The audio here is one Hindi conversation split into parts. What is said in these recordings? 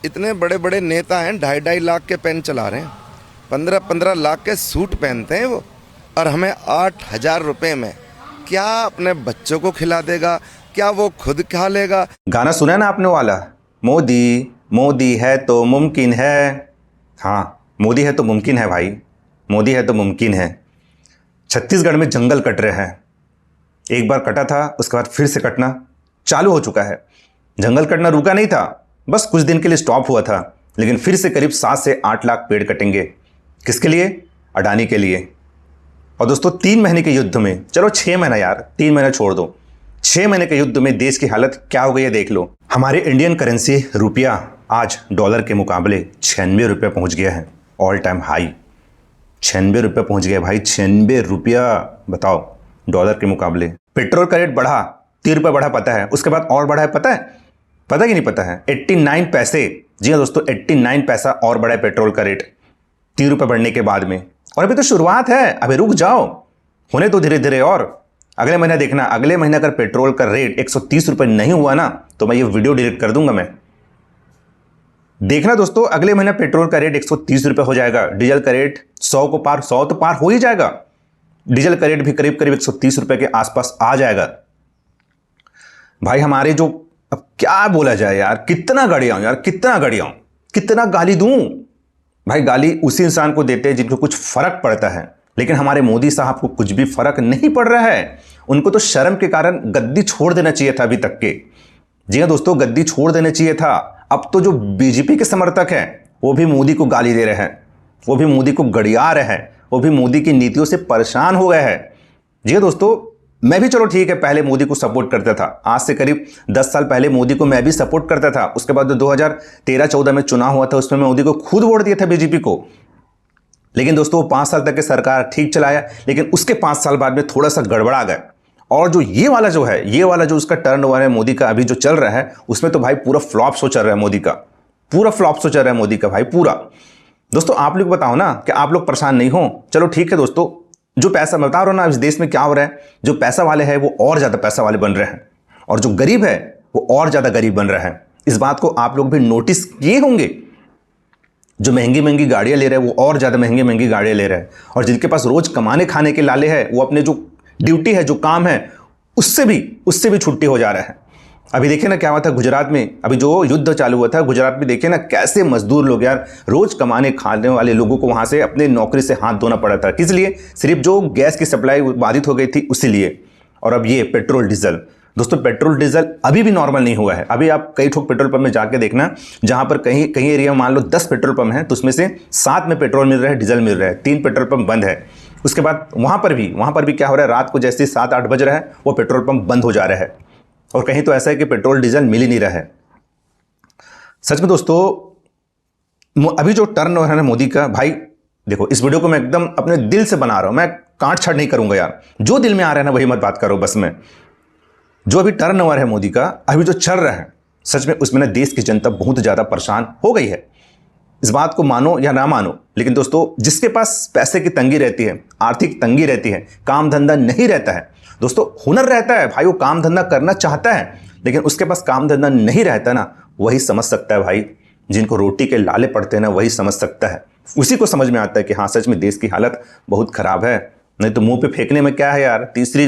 इतने बड़े बड़े नेता हैं, 2.5-2.5 लाख के पेन चला रहे हैं, 15-15 लाख के सूट पहनते हैं वो, और हमें 8,000 रुपये में क्या अपने बच्चों को खिला देगा, क्या वो खुद खा लेगा। गाना सुना ना आपने वाला, मोदी मोदी है तो मुमकिन है। हाँ, मोदी है तो मुमकिन है भाई, मोदी है तो मुमकिन है। छत्तीसगढ़ में जंगल कट रहे हैं। एक बार कटा था, उसके बाद फिर से कटना चालू हो चुका है। जंगल कटना रुका नहीं था, बस कुछ दिन के लिए स्टॉप हुआ था, लेकिन फिर से करीब 7 से 8 लाख पेड़ कटेंगे। किसके लिए? अडानी के लिए। और दोस्तों 3 महीने के युद्ध में, चलो 6 महीना यार, 3 महीना छोड़ दो, 6 महीने के युद्ध में देश की हालत क्या हो गई है देख लो। हमारे इंडियन करेंसी रुपया आज डॉलर के मुकाबले 96 रुपये पहुंच गया है। ऑल टाइम हाई 96 रुपये पहुंच गया भाई, 96 रुपया, बताओ, डॉलर के मुकाबले। पेट्रोल का रेट बढ़ा, 3 रुपये बढ़ा, पता है। उसके बाद और बढ़ा है, पता है? पता कि नहीं पता है? 89 पैसे। जी हाँ दोस्तों, 89 पैसा और बढ़ा है पेट्रोल का रेट 3 रुपये बढ़ने के बाद में। और अभी तो शुरुआत है, अभी रुक जाओ, होने तो धीरे धीरे। और अगले महीना देखना, अगले महीना अगर पेट्रोल का रेट 130 रुपये नहीं हुआ ना, तो मैं ये वीडियो डिलीट कर दूंगा मैं। देखना दोस्तों, अगले महीना पेट्रोल का रेट 130 रुपये हो जाएगा, डीजल का रेट 100 को पार, 100 तो पार हो ही जाएगा। डीजल का रेट भी करीब करीब 130 रुपये के आसपास आ जाएगा। भाई हमारे जो, अब क्या बोला जाए यार, कितना गड़ियाऊं यार, कितना गड़ियाऊं, कितना गाली दूं। भाई गाली उसी इंसान को देते हैं जिनको कुछ फर्क पड़ता है, लेकिन हमारे मोदी साहब को कुछ भी फर्क नहीं पड़ रहा है। उनको तो शर्म के कारण गद्दी छोड़ देना चाहिए था अभी तक के। जी हाँ दोस्तों, गद्दी छोड़ देना चाहिए था। अब तो जो बीजेपी के समर्थक हैं वो भी मोदी को गाली दे रहे हैं, वो भी मोदी को गड़िया रहे हैं, वो भी मोदी की नीतियों से परेशान हो गए हैं। जी हाँ दोस्तों, मैं भी, चलो ठीक है, पहले मोदी को सपोर्ट करता था, आज से करीब 10 साल पहले मोदी को मैं भी सपोर्ट करता था। उसके बाद 2013-14 में चुनाव हुआ था, उसमें मैं मोदी को खुद वोट दिया था, बीजेपी को। लेकिन दोस्तों 5 साल तक की सरकार ठीक चलाया, लेकिन उसके 5 साल बाद में थोड़ा सा गड़बड़ा गया। और जो ये वाला जो है, ये वाला जो उसका टर्न ओवर है मोदी का अभी जो चल रहा है, उसमें तो भाई पूरा फ्लॉप शो चल रहा है मोदी का, पूरा फ्लॉप शो चल रहा है मोदी का भाई, पूरा। दोस्तों आप लोग बताओ ना कि आप लोग परेशान नहीं हो? चलो ठीक है दोस्तों, जो पैसा, मैं बता रहा हूं ना इस देश में क्या हो रहा है, जो पैसा वाले हैं वो और ज्यादा पैसा वाले बन रहे हैं, और जो गरीब है वो और ज्यादा गरीब बन रहे हैं। इस बात को आप लोग भी नोटिस किए होंगे। जो महंगी महंगी गाड़ियां ले रहे हैं वो और ज्यादा महंगी महंगी गाड़ियां ले रहे हैं, और जिनके पास रोज कमाने खाने के लाले हैं वो अपने जो ड्यूटी है, जो काम है, उससे भी छुट्टी हो जा रहा है। अभी देखिए ना क्या हुआ था गुजरात में, अभी जो युद्ध चालू हुआ था गुजरात में, देखिए ना कैसे मजदूर लोग यार, रोज कमाने खाने वाले लोगों को वहां से अपने नौकरी से हाथ धोना पड़ा था। किस लिए? सिर्फ जो गैस की सप्लाई बाधित हो गई थी उसी लिए। और अब ये पेट्रोल डीजल, दोस्तों पेट्रोल डीजल अभी भी नॉर्मल नहीं हुआ है। अभी आप कई ठोक पेट्रोल पंप में जाके देखना, जहां पर कहीं कहीं एरिया में मान लो 10 पेट्रोल पंप हैं, तो उसमें से 7 में पेट्रोल मिल रहा है, डीजल मिल रहा है, 3 पेट्रोल पंप बंद है। उसके बाद वहां पर भी क्या हो रहा है, रात को जैसे 7-8 बज रहा है वो पेट्रोल पंप बंद हो जा रहा है, और कहीं तो ऐसा है कि पेट्रोल डीजल मिल ही नहीं रहा है। सच में दोस्तों, अभी जो टर्न ओवर है ना मोदी का, भाई देखो इस वीडियो को मैं एकदम अपने दिल से बना रहा हूं, मैं काट छाट नहीं करूंगा यार, जो दिल में आ रहा है ना वही मत बात करो बस में। जो अभी टर्न ओवर है मोदी का, अभी जो चल रहा है, सच में उसमें ना देश की जनता बहुत ज्यादा परेशान हो गई है। इस बात को मानो या ना मानो, लेकिन दोस्तों जिसके पास पैसे की तंगी रहती है, आर्थिक तंगी रहती है, काम धंधा नहीं रहता है, दोस्तों हुनर रहता है भाई, वो काम धंधा करना चाहता है, लेकिन उसके पास काम धंधा नहीं रहता ना, वही समझ सकता है भाई। जिनको रोटी के लाले पड़ते हैं ना, वही समझ सकता है, उसी को समझ में आता है कि हाँ सच में देश की हालत बहुत खराब है। नहीं तो मुंह पे फेंकने में क्या है यार, तीसरी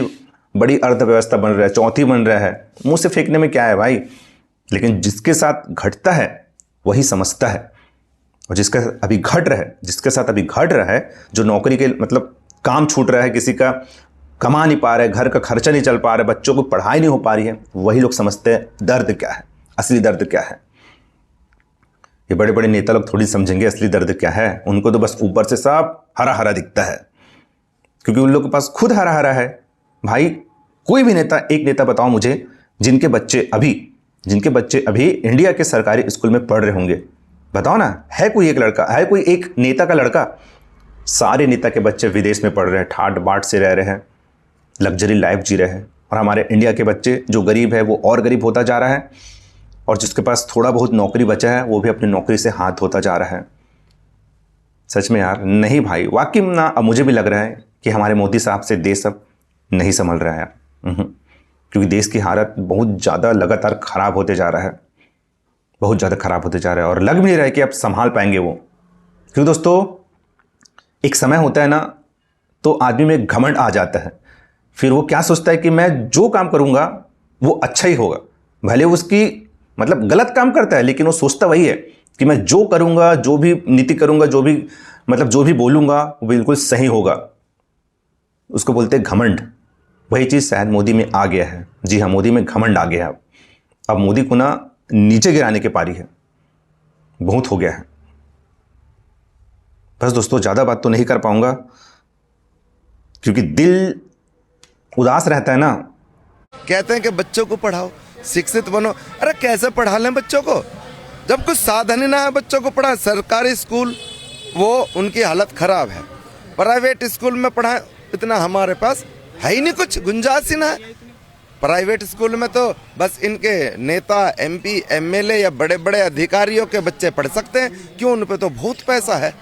बड़ी अर्थव्यवस्था बन रहा है, चौथी बन रहा है, मुंह से फेंकने में क्या है भाई। लेकिन जिसके साथ घटता है वही समझता है, और जिसका अभी घट रहा है, जिसके साथ अभी घट रहा है, जो नौकरी के मतलब काम छूट रहा है, किसी का कमा नहीं पा रहा है, घर का खर्चा नहीं चल पा रहा है, बच्चों को पढ़ाई नहीं हो पा रही है, वही लोग समझते हैं दर्द क्या है, असली दर्द क्या है। ये बड़े बड़े नेता लोग थोड़ी समझेंगे असली दर्द क्या है। उनको तो बस ऊपर से सब हरा हरा दिखता है, क्योंकि उन लोगों के पास खुद हरा हरा है। भाई कोई भी नेता, एक नेता बताओ मुझे जिनके बच्चे अभी इंडिया के सरकारी स्कूल में पढ़ रहे होंगे, बताओ ना, है कोई एक लड़का, है कोई एक नेता का लड़का? सारे नेता के बच्चे विदेश में पढ़ रहे हैं, ठाट बाट से रह रहे हैं, लग्जरी लाइफ जी रहे हैं, और हमारे इंडिया के बच्चे जो गरीब है वो और गरीब होता जा रहा है, और जिसके पास थोड़ा बहुत नौकरी बचा है वो भी अपनी नौकरी से हाथ धोता जा रहा है। सच में यार, नहीं भाई, वाकई में ना, अब मुझे भी लग रहा है कि हमारे मोदी साहब से देश अब नहीं संभल रहा है यार, क्योंकि देश की हालत बहुत ज़्यादा लगातार खराब होते जा रहा है। बहुत ज़्यादा ख़राब होते जा रहा है और लग भी नहीं रहा है कि अब संभाल पाएंगे वो। क्योंकि दोस्तों एक समय होता है ना, तो आदमी में घमंड आ जाता है। फिर वो क्या सोचता है कि मैं जो काम करूँगा वो अच्छा ही होगा, भले उसकी मतलब गलत काम करता है, लेकिन वो सोचता वही है कि मैं जो करूँगा, जो भी नीति करूँगा, जो भी मतलब जो भी बोलूँगा वो बिल्कुल सही होगा। उसको बोलते हैं घमंड। वही चीज़ शायद मोदी में आ गया है। जी हाँ, मोदी में घमंड आ गया है। अब मोदी को ना नीचे गिराने की पारी है, बहुत हो गया है। बस दोस्तों ज़्यादा बात तो नहीं कर पाऊंगा क्योंकि दिल उदास रहता है ना। कहते हैं कि बच्चों को पढ़ाओ, शिक्षित बनो। अरे कैसे पढ़ा लें बच्चों को जब कुछ साधन ही ना है बच्चों को पढ़ाएं। सरकारी स्कूल वो उनकी हालत खराब है, प्राइवेट स्कूल में पढ़ाएं इतना हमारे पास है ही नहीं, कुछ गुंजाइश ही ना है। प्राइवेट स्कूल में तो बस इनके नेता, MP, MLA या बड़े बड़े अधिकारियों के बच्चे पढ़ सकते हैं। क्यों? उन पे तो बहुत पैसा है।